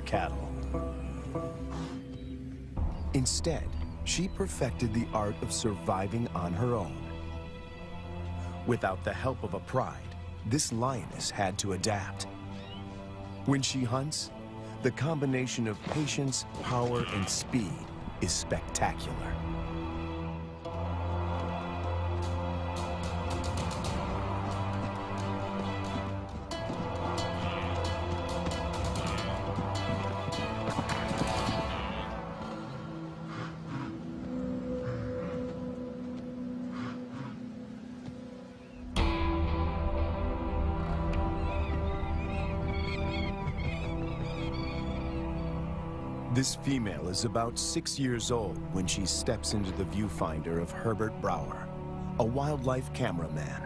cattle. Instead, she perfected the art of surviving on her own. Without the help of a pride, this lioness had to adapt. When she hunts, the combination of patience, power, and speed is spectacular. This female is about 6 years old when she steps into the viewfinder of Herbert Brouwer, a wildlife cameraman.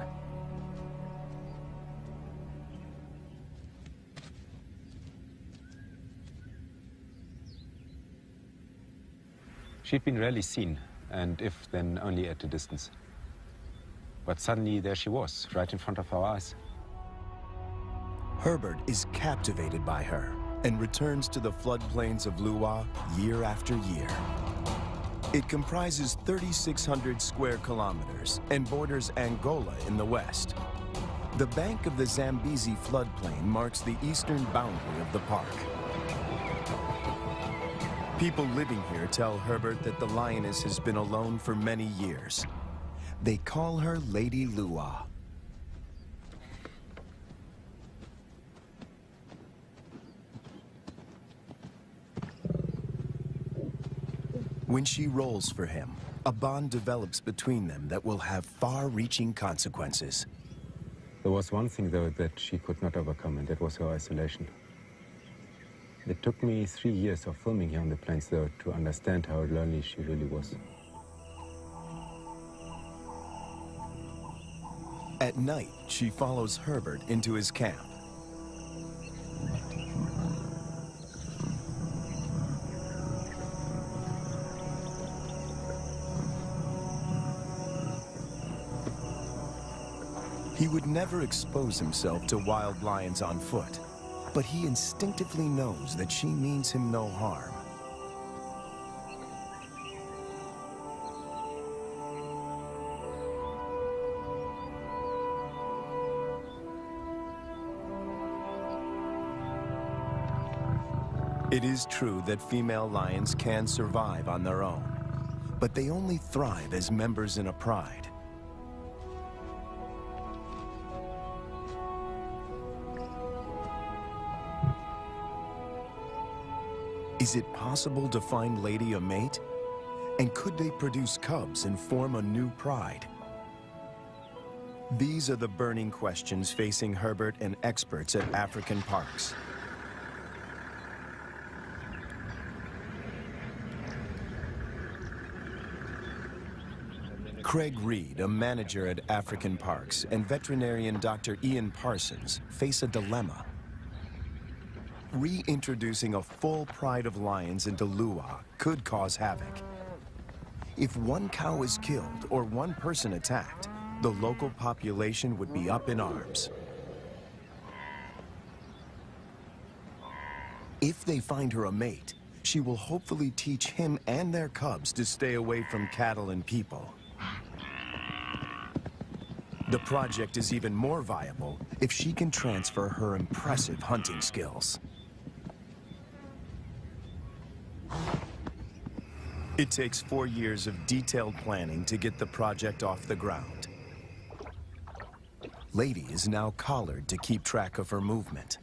She'd been rarely seen, and if then only at a distance. But suddenly there she was, right in front of our eyes. Herbert is captivated by her and returns to the floodplains of Luwa year after year. It comprises 3,600 square kilometers and borders Angola in the west. The bank of the Zambezi floodplain marks the eastern boundary of the park. People living here tell Herbert that the lioness has been alone for many years. They call her Lady Luwa. When she rolls for him, a bond develops between them that will have far-reaching consequences. There was one thing, though, that she could not overcome, and that was her isolation. It took me 3 years of filming here on the plains, though, to understand how lonely she really was. At night, she follows Herbert into his camp. He would never expose himself to wild lions on foot, but he instinctively knows that she means him no harm. It is true that female lions can survive on their own, but they only thrive as members in a pride. Is it possible to find Lady a mate? And could they produce cubs and form a new pride? These are the burning questions facing Herbert and experts at African parks. Craig Reed, a manager at African Parks, and veterinarian Dr. Ian Parsons face a dilemma. Reintroducing a full pride of lions into Luwa could cause havoc. If one cow is killed or one person attacked, the local population would be up in arms. If they find her a mate, she will hopefully teach him and their cubs to stay away from cattle and people. The project is even more viable if she can transfer her impressive hunting skills. It takes 4 years of detailed planning to get the project off the ground. Lady is now collared to keep track of her movement.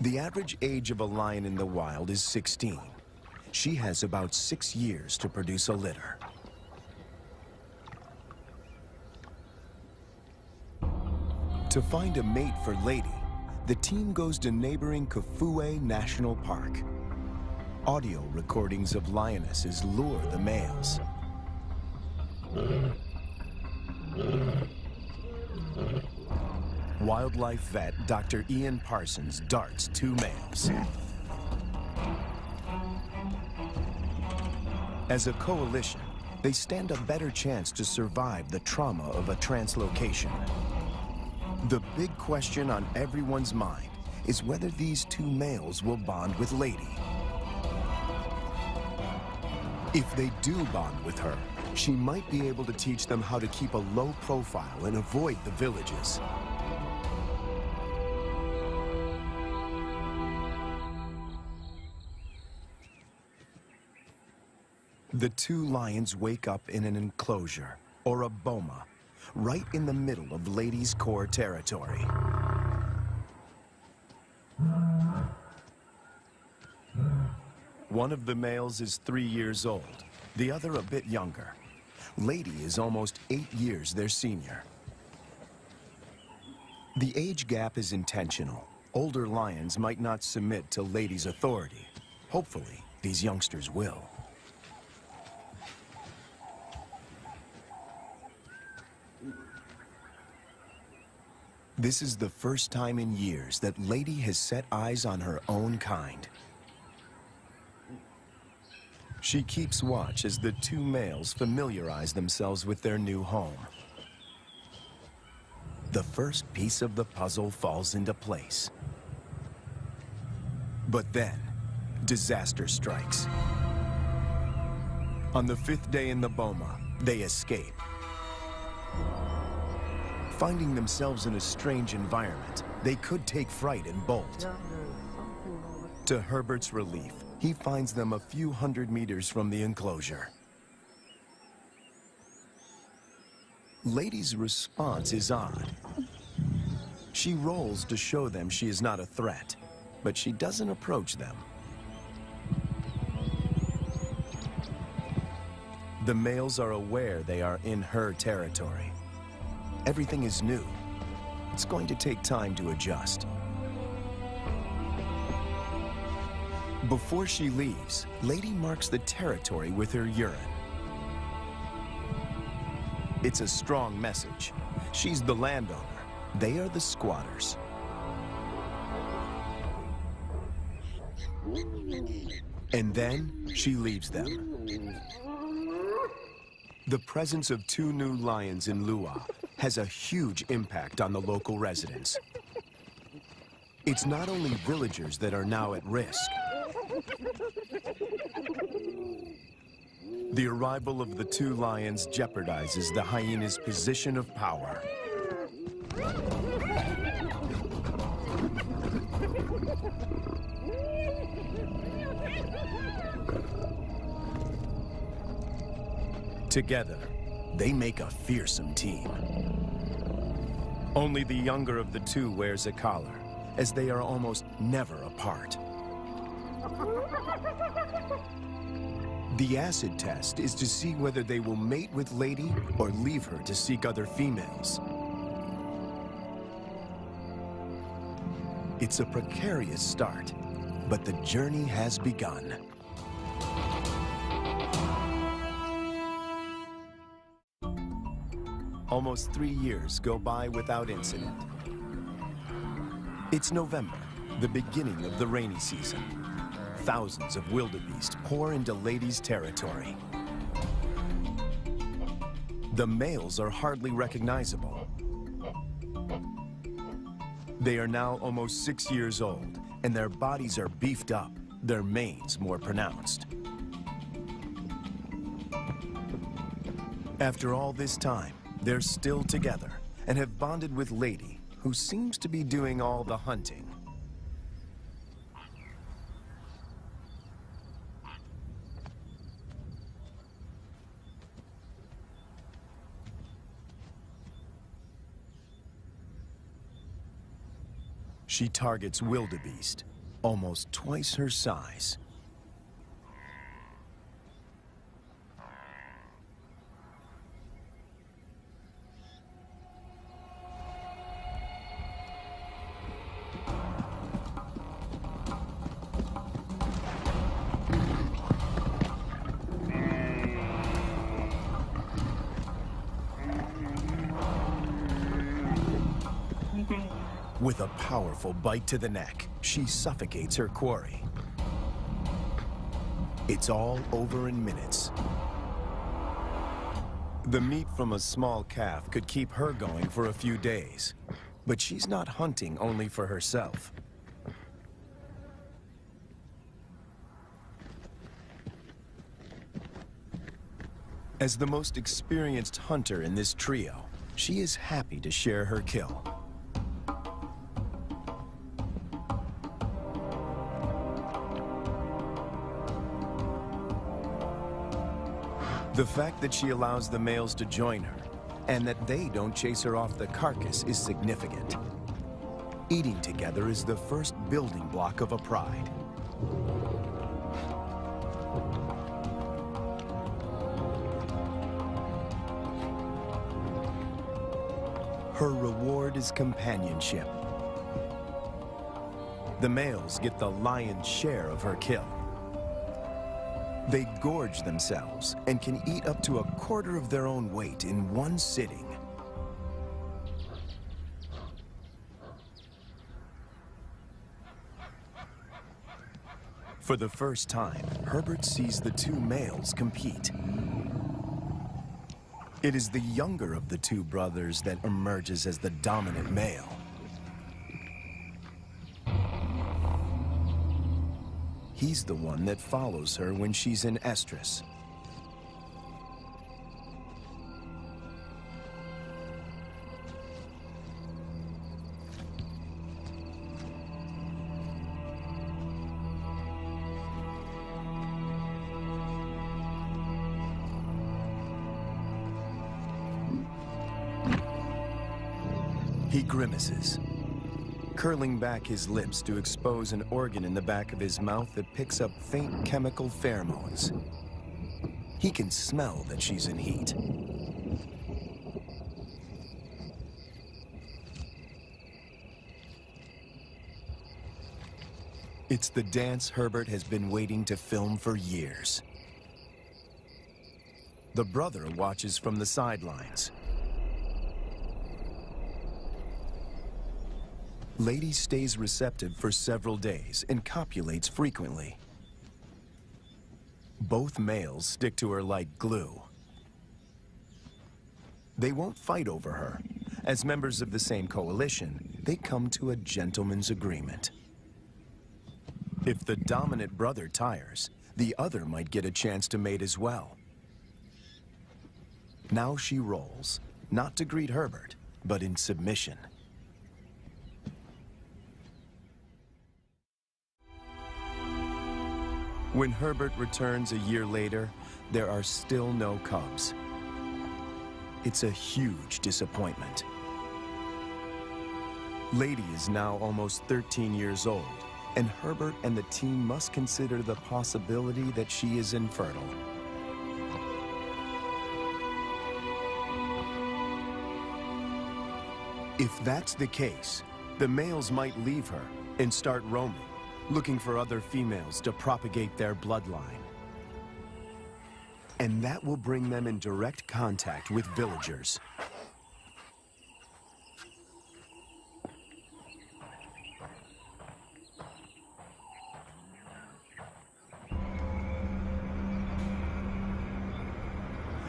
The average age of a lion in the wild is 16. She has about 6 years to produce a litter. To find a mate for Lady, the team goes to neighboring Kafue National Park. Audio recordings of lionesses lure the males. Wildlife vet Dr. Ian Parsons darts 2 males. As a coalition, they stand a better chance to survive the trauma of a translocation. The big question on everyone's mind is whether these two males will bond with Lady. If they do bond with her, she might be able to teach them how to keep a low profile and avoid the villages. The two lions wake up in an enclosure, or a boma, right in the middle of Lady's core territory. One of the males is 3 years old, the other a bit younger. Lady is almost 8 years their senior. The age gap is intentional. Older lions might not submit to Lady's authority. Hopefully, these youngsters will. This is the first time in years that Lady has set eyes on her own kind. She keeps watch as the two males familiarize themselves with their new home. The first piece of the puzzle falls into place. But then, disaster strikes. On the 5th day in the boma, they escape. Finding themselves in a strange environment, they could take fright and bolt. To Herbert's relief, he finds them a few hundred meters from the enclosure. Lady's response is odd. She rolls to show them she is not a threat, but she doesn't approach them. The males are aware they are in her territory. Everything is new. It's going to take time to adjust. Before she leaves, Lady marks the territory with her urine. It's a strong message. She's the landowner. They are the squatters. And then she leaves them. The presence of two new lions in Lua has a huge impact on the local residents. It's not only villagers that are now at risk. The arrival of the two lions jeopardizes the hyena's position of power. Together, they make a fearsome team. Only the younger of the two wears a collar, as they are almost never apart. The acid test is to see whether they will mate with Lady or leave her to seek other females. It's a precarious start, but the journey has begun. Almost 3 years go by without incident. It's November, the beginning of the rainy season. Thousands of wildebeest pour into Lady's territory. The males are hardly recognizable. They are now almost 6 years old, and their bodies are beefed up, their manes more pronounced. After all this time, they're still together and have bonded with Lady, who seems to be doing all the hunting. She targets wildebeest, almost twice her size. With a powerful bite to the neck, she suffocates her quarry. It's all over in minutes. The meat from a small calf could keep her going for a few days, but she's not hunting only for herself. As the most experienced hunter in this trio, she is happy to share her kill. The fact that she allows the males to join her, and that they don't chase her off the carcass, is significant. Eating together is the first building block of a pride. Her reward is companionship. The males get the lion's share of her kill. They gorge themselves and can eat up to a quarter of their own weight in one sitting. For the first time, Herbert sees the two males compete. It is the younger of the two brothers that emerges as the dominant male. He's the one that follows her when she's in estrus. He grimaces, curling back his lips to expose an organ in the back of his mouth that picks up faint chemical pheromones. He can smell that she's in heat. It's the dance Herbert has been waiting to film for years. The brother watches from the sidelines. Lady stays receptive for several days and copulates frequently. Both males stick to her like glue. They won't fight over her. As members of the same coalition, they come to a gentleman's agreement. If the dominant brother tires, the other might get a chance to mate as well. Now she rolls, not to greet Herbert, but in submission. When Herbert returns a year later, there are still no cubs. It's a huge disappointment. Lady is now almost 13 years old, and Herbert and the team must consider the possibility that she is infertile. If that's the case, the males might leave her and start roaming, looking for other females to propagate their bloodline. And that will bring them in direct contact with villagers.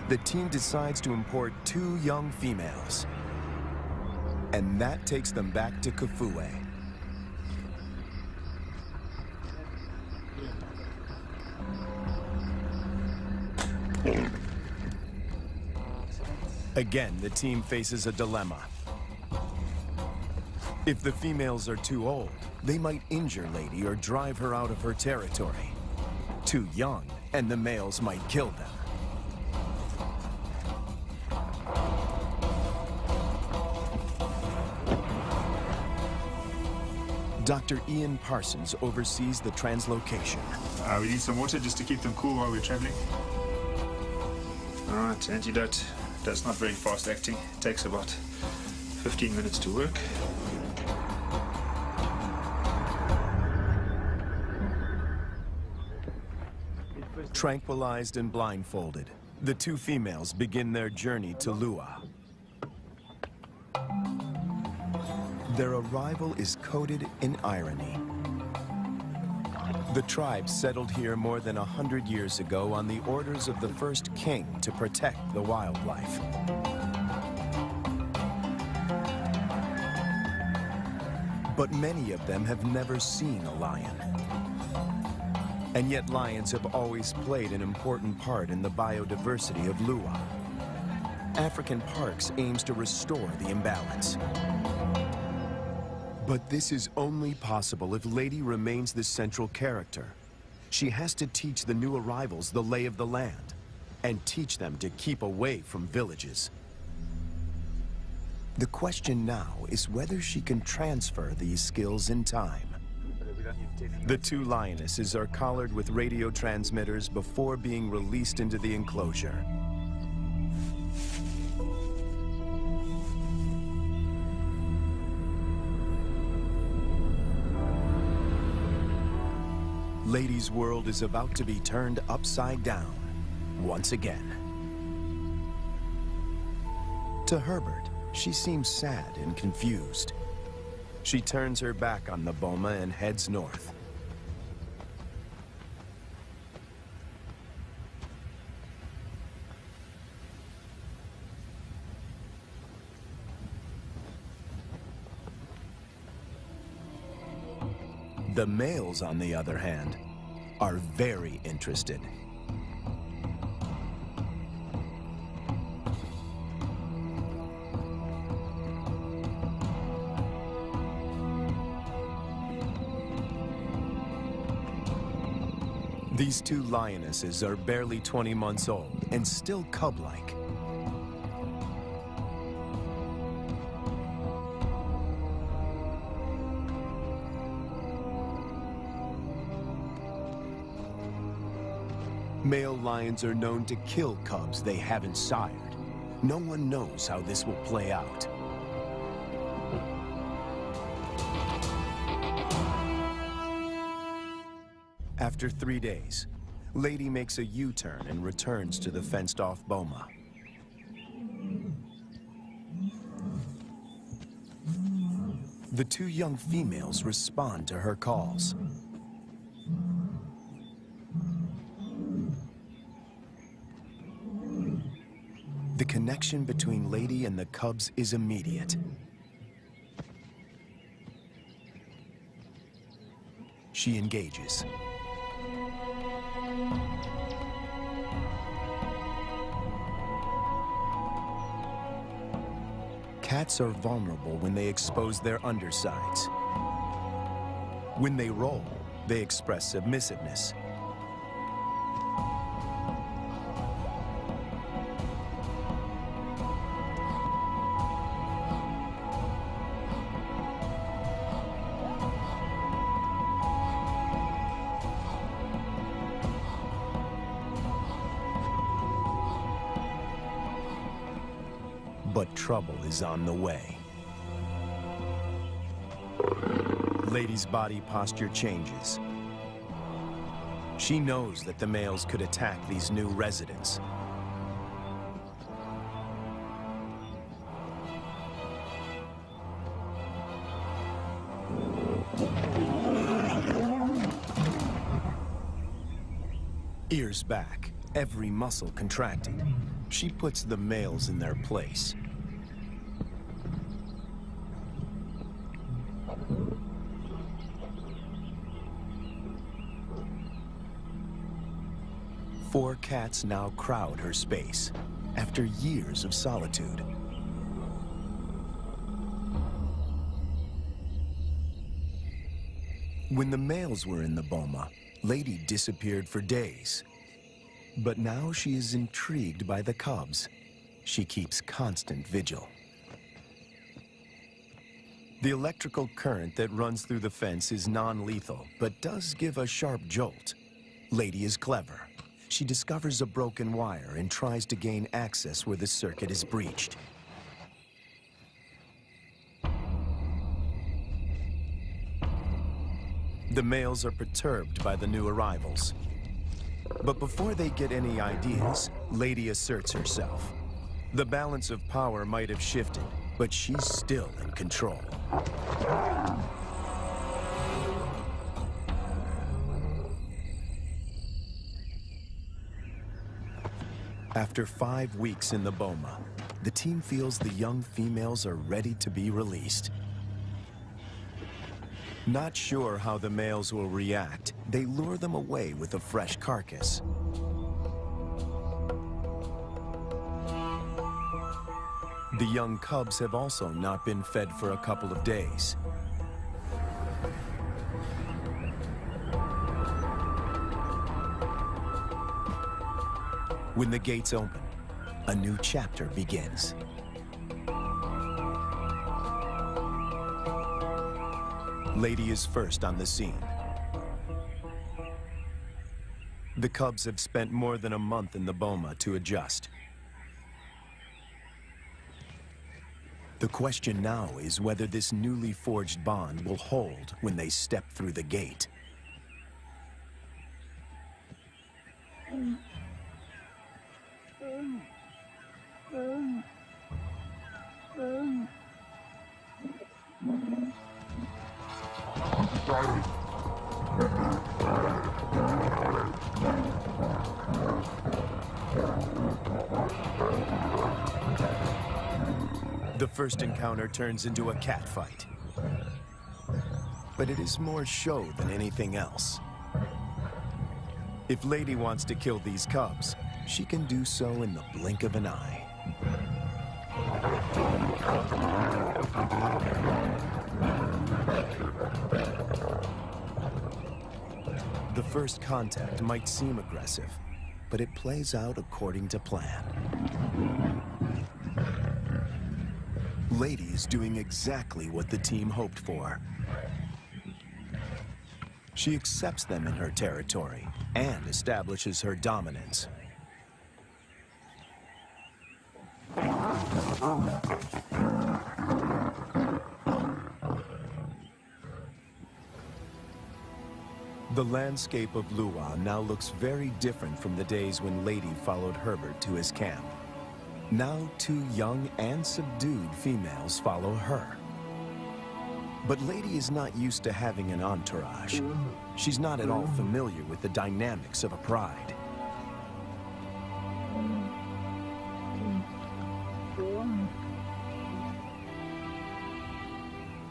The team decides to import 2 young females. And that takes them back to Kafue. Again, the team faces a dilemma. If the females are too old, they might injure Lady or drive her out of her territory. Too young, and the males might kill them. Dr. Ian Parsons oversees the translocation. We need some water just to keep them cool while we're traveling. All right, antidote. That's not very fast acting. It takes about 15 minutes to work. Tranquilized and blindfolded, the 2 females begin their journey to Lua. Their arrival is coated in irony. The tribe settled here more than 100 years ago on the orders of the first king to protect the wildlife. But many of them have never seen a lion. And yet lions have always played an important part in the biodiversity of Lua. African Parks aims to restore the imbalance. But this is only possible if Lady remains the central character. She has to teach the new arrivals the lay of the land and teach them to keep away from villages. The question now is whether she can transfer these skills in time. The two lionesses are collared with radio transmitters before being released into the enclosure. Lady's world is about to be turned upside down once again. To Herbert, she seems sad and confused. She turns her back on the boma and heads north. The males, on the other hand, are very interested. These two lionesses are barely 20 months old and still cub-like. Male lions are known to kill cubs they haven't sired. No one knows how this will play out. After 3 days, Lady makes a U-turn and returns to the fenced-off boma. The two young females respond to her calls. The connection between Lady and the cubs is immediate. She engages. Cats are vulnerable when they expose their undersides. When they roll, they express submissiveness. But trouble is on the way. Lady's body posture changes. She knows that the males could attack these new residents. Ears back, every muscle contracted. She puts the males in their place. Four cats now crowd her space, after years of solitude. When the males were in the boma, Lady disappeared for days. But now she is intrigued by the cubs. She keeps constant vigil. The electrical current that runs through the fence is non-lethal, but does give a sharp jolt. Lady is clever. She discovers a broken wire and tries to gain access where the circuit is breached. The males are perturbed by the new arrivals. But before they get any ideas, Lady asserts herself. The balance of power might have shifted, but she's still in control. After 5 weeks in the boma, the team feels the young females are ready to be released. Not sure how the males will react, they lure them away with a fresh carcass. The young cubs have also not been fed for a couple of days. When the gates open, a new chapter begins. Lady is first on the scene. The cubs have spent more than a month in the boma to adjust. The question now is whether this newly forged bond will hold when they step through the gate. The first encounter turns into a catfight. But it is more show than anything else. If Lady wants to kill these cubs, she can do so in the blink of an eye. The first contact might seem aggressive, but it plays out according to plan. Lady is doing exactly what the team hoped for. She accepts them in her territory and establishes her dominance. The landscape of Lua now looks very different from the days when Lady followed Herbert to his camp. Now 2 young and subdued females follow her. But Lady is not used to having an entourage. She's not at all familiar with the dynamics of a pride.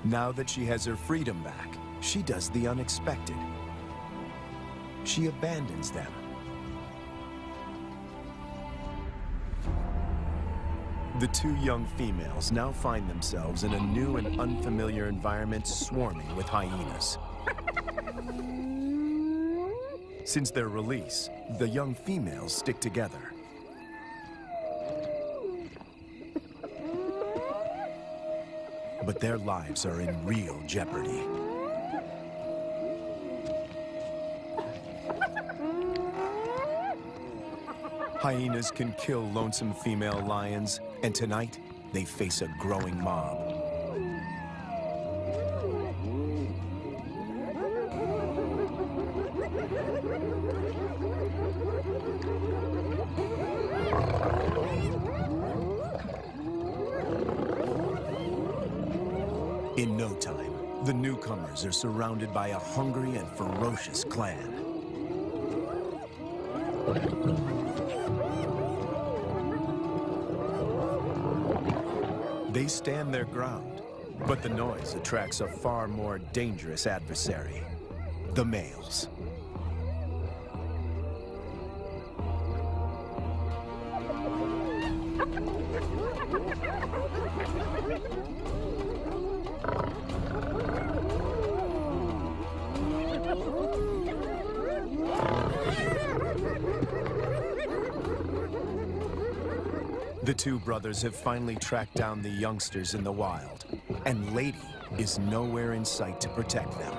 Now that she has her freedom back, she does the unexpected. She abandons them. The 2 young females now find themselves in a new and unfamiliar environment swarming with hyenas. Since their release, the young females stick together. But their lives are in real jeopardy. Hyenas can kill lonesome female lions, and tonight, they face a growing mob. In no time, the newcomers are surrounded by a hungry and ferocious clan. They stand their ground, but the noise attracts a far more dangerous adversary, the males. The 2 brothers have finally tracked down the youngsters in the wild, and Lady is nowhere in sight to protect them.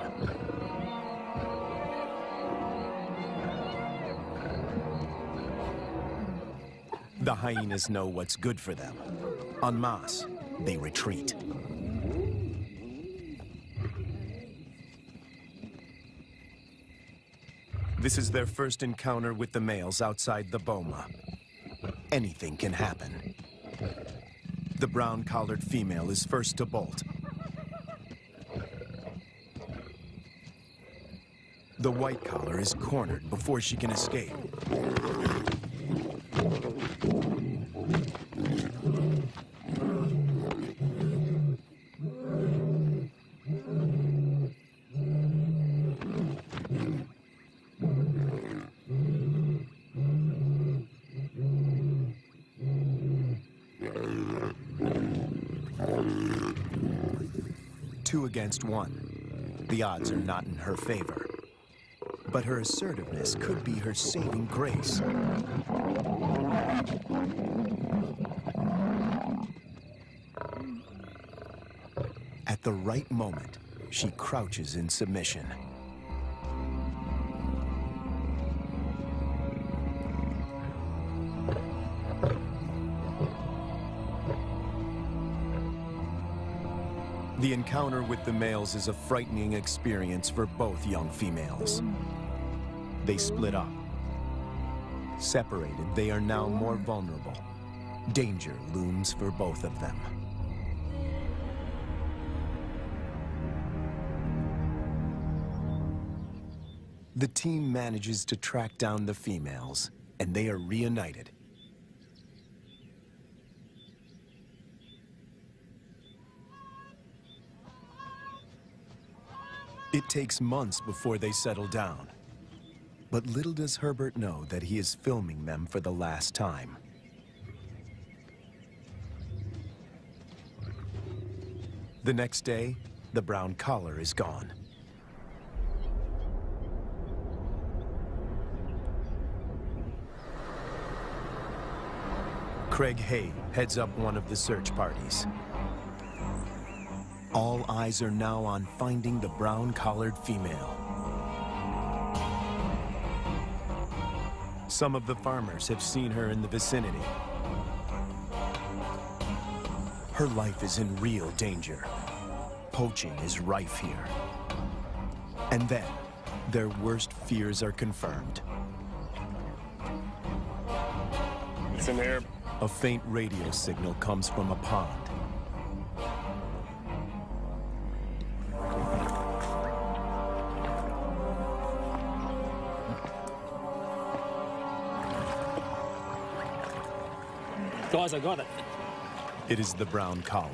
The hyenas know what's good for them. En masse, they retreat. This is their first encounter with the males outside the boma. Anything can happen. The brown-collared female is first to bolt. The white collar is cornered before she can escape. 2 against 1. The odds are not in her favor. But her assertiveness could be her saving grace. At the right moment, she crouches in submission. The encounter with the males is a frightening experience for both young females. They split up. Separated, they are now more vulnerable. Danger looms for both of them. The team manages to track down the females, and they are reunited. It takes months before they settle down. But little does Herbert know that he is filming them for the last time. The next day, the brown collar is gone. Craig Hay heads up one of the search parties. All eyes are now on finding the brown-collared female. Some of the farmers have seen her in the vicinity. Her life is in real danger. Poaching is rife here. And then, their worst fears are confirmed. It's in there. A faint radio signal comes from a pond. Guys, I got it. It is the brown collar.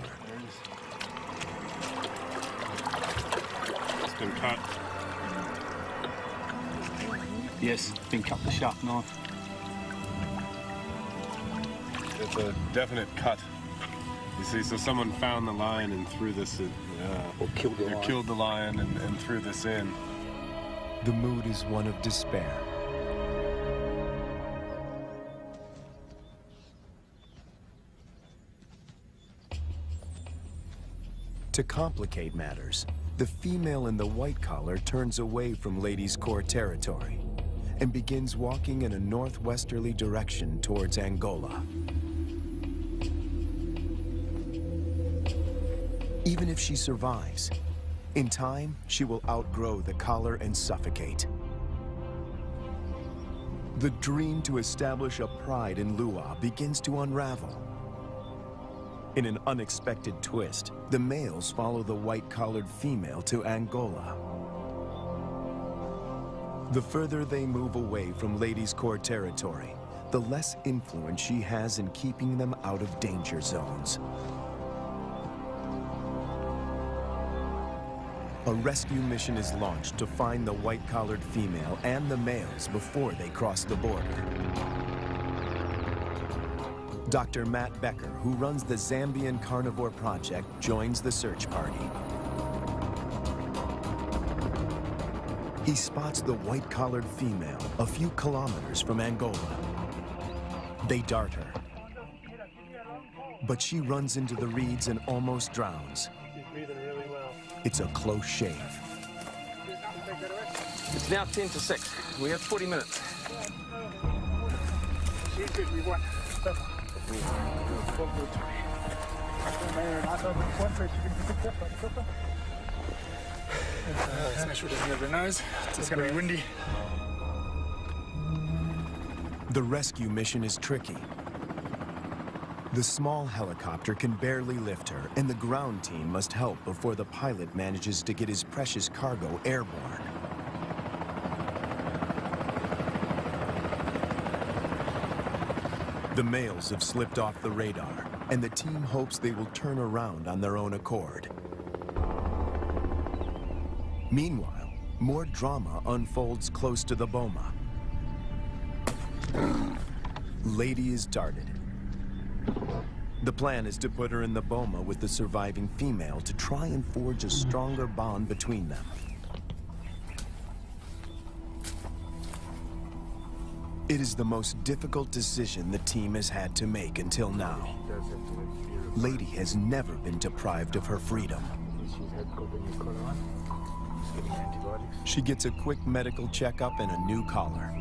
It's been cut. Yes, been cut with a sharp knife. It's a definite cut. You see, so someone found the lion and threw this in. Or killed the lion. Killed the lion and threw this in. The mood is one of despair. To complicate matters, the female in the white collar turns away from Ladies' Corps territory and begins walking in a northwesterly direction towards Angola. Even if she survives, in time, she will outgrow the collar and suffocate. The dream to establish a pride in Lua begins to unravel. In an unexpected twist, the males follow the white-collared female to Angola. The further they move away from Ladies' Corps territory, the less influence she has in keeping them out of danger zones. A rescue mission is launched to find the white-collared female and the males before they cross the border. Dr. Matt Becker, who runs the Zambian Carnivore Project, joins the search party. He spots the white-collared female a few kilometers from Angola. They dart her. But she runs into the reeds and almost drowns. She's breathing really well. It's a close shave. It's now 10 to 6. We have 40 minutes. Let's make sure it doesn't get her nose. It's going to be windy. The rescue mission is tricky. The small helicopter can barely lift her, and the ground team must help before the pilot manages to get his precious cargo airborne. The males have slipped off the radar, and the team hopes they will turn around on their own accord. Meanwhile, more drama unfolds close to the boma. Lady is darted. The plan is to put her in the boma with the surviving female to try and forge a stronger bond between them. It is the most difficult decision the team has had to make until now. Lady has never been deprived of her freedom. She gets a quick medical checkup and a new collar.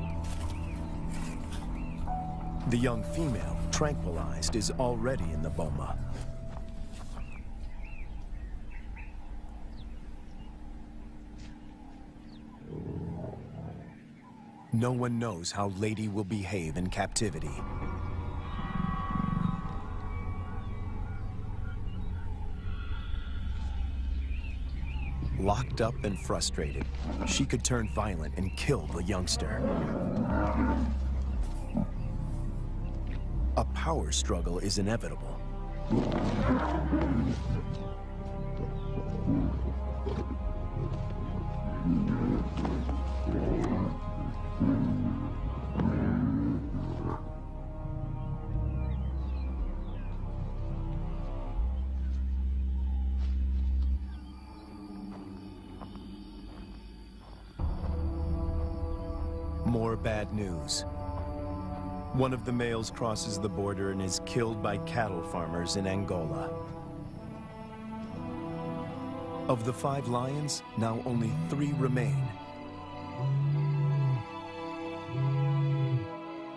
The young female, tranquilized, is already in the boma. No one knows how Lady will behave in captivity. Locked up and frustrated, she could turn violent and kill the youngster. A power struggle is inevitable. More bad news. One of the males crosses the border and is killed by cattle farmers in Angola. Of the 5 lions, now only 3 remain.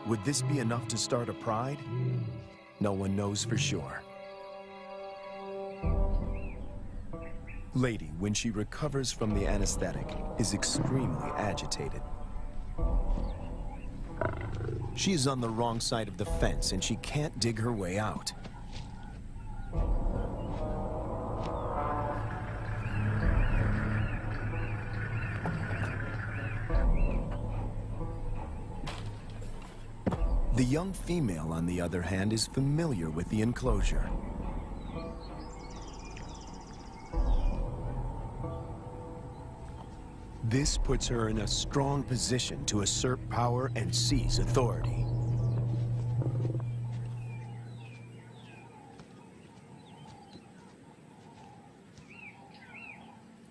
Would this be enough to start a pride? No one knows for sure. Lady, when she recovers from the anesthetic, is extremely agitated. She is on the wrong side of the fence and she can't dig her way out. The young female, on the other hand, is familiar with the enclosure. This puts her in a strong position to assert power and seize authority.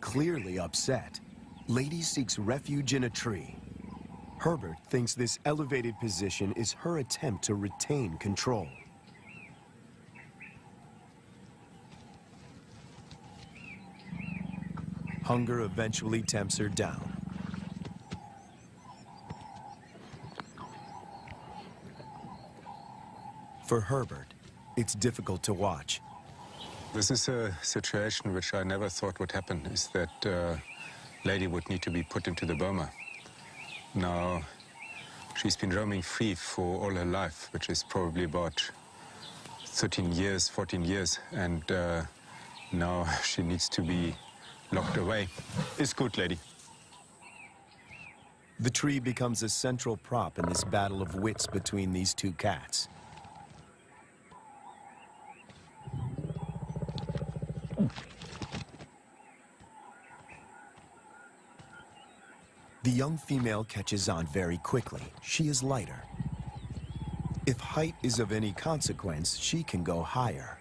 Clearly upset, Lady seeks refuge in a tree. Herbert thinks this elevated position is her attempt to retain control. Hunger eventually tempts her down. For Herbert, it's difficult to watch. This is a situation which I never thought would happen, is that Lady would need to be put into the boma. Now, she's been roaming free for all her life, which is probably about 13 years, 14 years, and now she needs to be locked away. It's good, Lady. The tree becomes a central prop in this battle of wits between these 2 cats. The young female catches on very quickly. She is lighter. If height is of any consequence, she can go higher.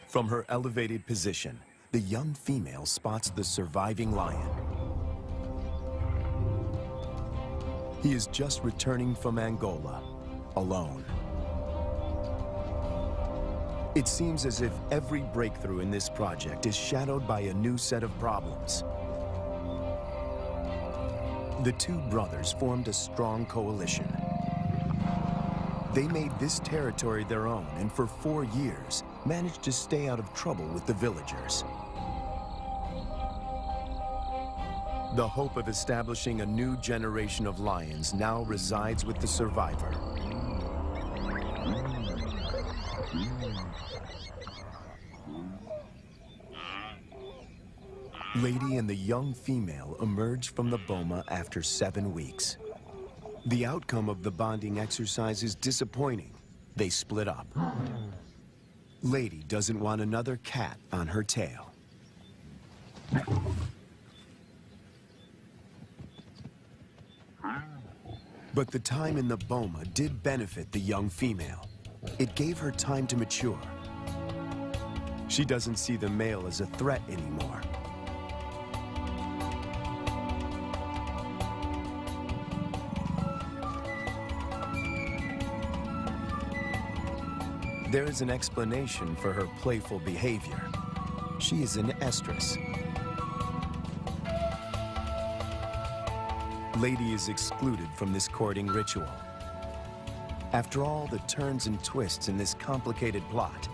From her elevated position, the young female spots the surviving lion. He is just returning from Angola, alone. It seems as if every breakthrough in this project is shadowed by a new set of problems. The 2 brothers formed a strong coalition. They made this territory their own and for 4 years managed to stay out of trouble with the villagers. The hope of establishing a new generation of lions now resides with the survivor. Lady and the young female emerge from the boma after 7 weeks. The outcome of the bonding exercise is disappointing. They split up. Lady doesn't want another cat on her tail. But the time in the boma did benefit the young female. It gave her time to mature. She doesn't see the male as a threat anymore. There is an explanation for her playful behavior. She is an estrus. Lady is excluded from this courting ritual. After all the turns and twists in this complicated plot,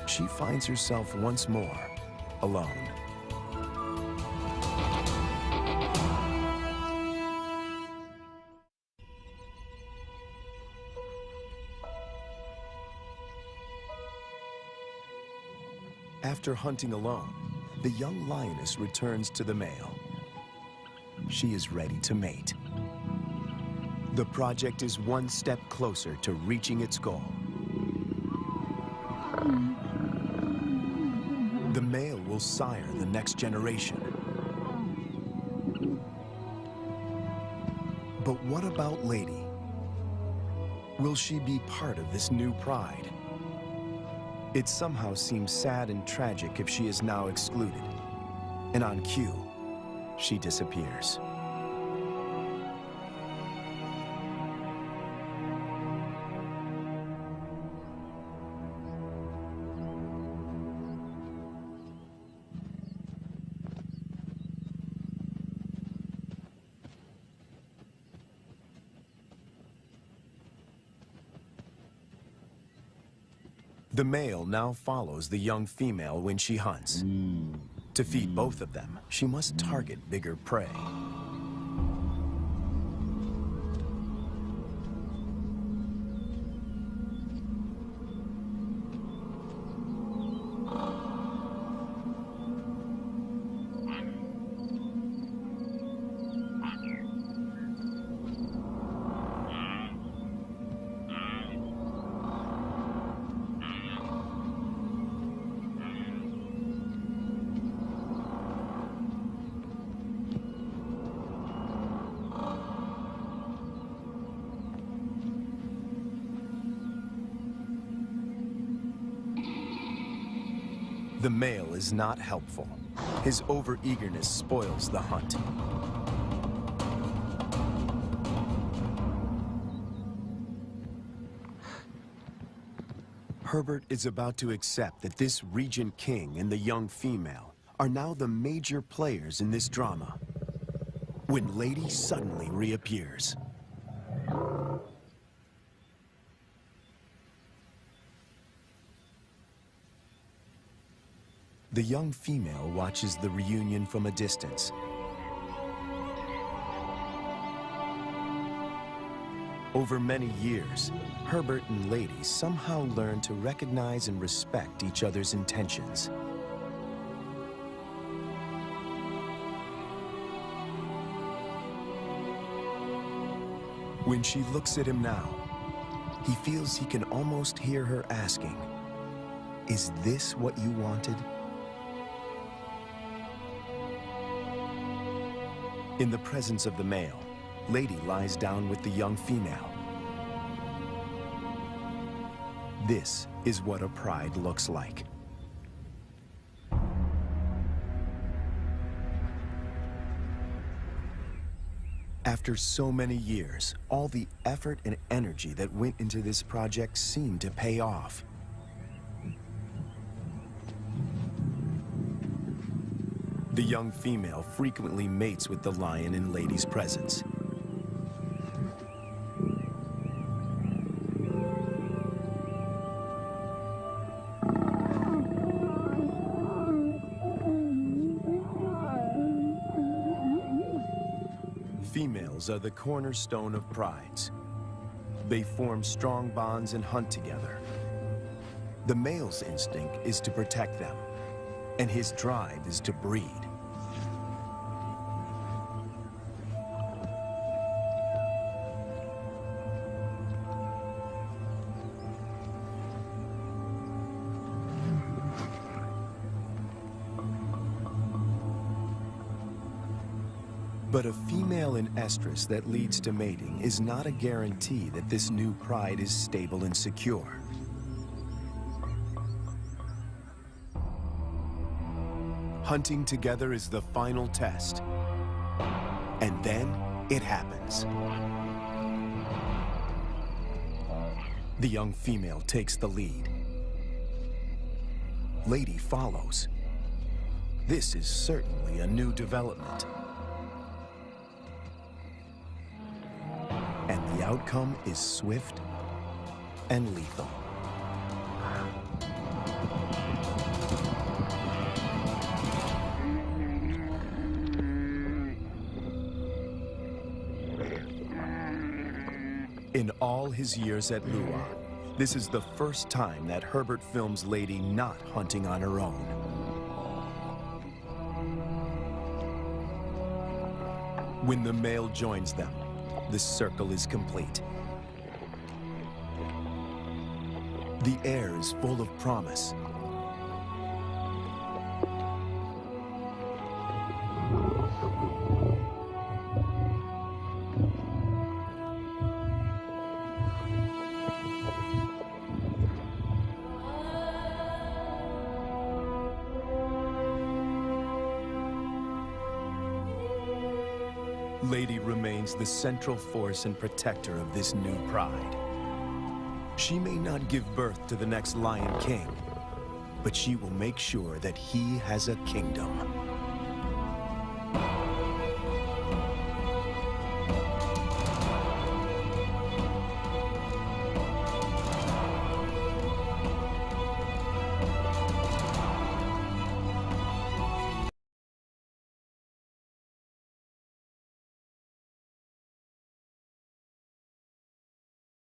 she finds herself once more alone. After hunting alone, the young lioness returns to the male. She is ready to mate. The project is one step closer to reaching its goal. The male will sire the next generation. But what about Lady? Will she be part of this new pride? It somehow seems sad and tragic if she is now excluded. And on cue, she disappears. The male now follows the young female when she hunts. To feed both of them, she must target bigger prey. The male is not helpful. His overeagerness spoils the hunt. Herbert is about to accept that this Regent King and the young female are now the major players in this drama, when Lady suddenly reappears. The young female watches the reunion from a distance. Over many years, Herbert and Lady somehow learn to recognize and respect each other's intentions. When she looks at him now, he feels he can almost hear her asking, "Is this what you wanted?" In the presence of the male, Lady lies down with the young female. This is what a pride looks like. After so many years, all the effort and energy that went into this project seemed to pay off. The young female frequently mates with the lion in Lady's presence. Females are the cornerstone of prides. They form strong bonds and hunt together. The male's instinct is to protect them, and his drive is to breed. But a female in estrus that leads to mating is not a guarantee that this new pride is stable and secure. Hunting together is the final test. And then it happens. The young female takes the lead. Lady follows. This is certainly a new development. And the outcome is swift and lethal. In all his years at Lua, this is the first time that Herbert films Lady not hunting on her own. When the male joins them, the circle is complete. The air is full of promise. Lady remains the central force and protector of this new pride. She may not give birth to the next Lion King, but she will make sure that he has a kingdom.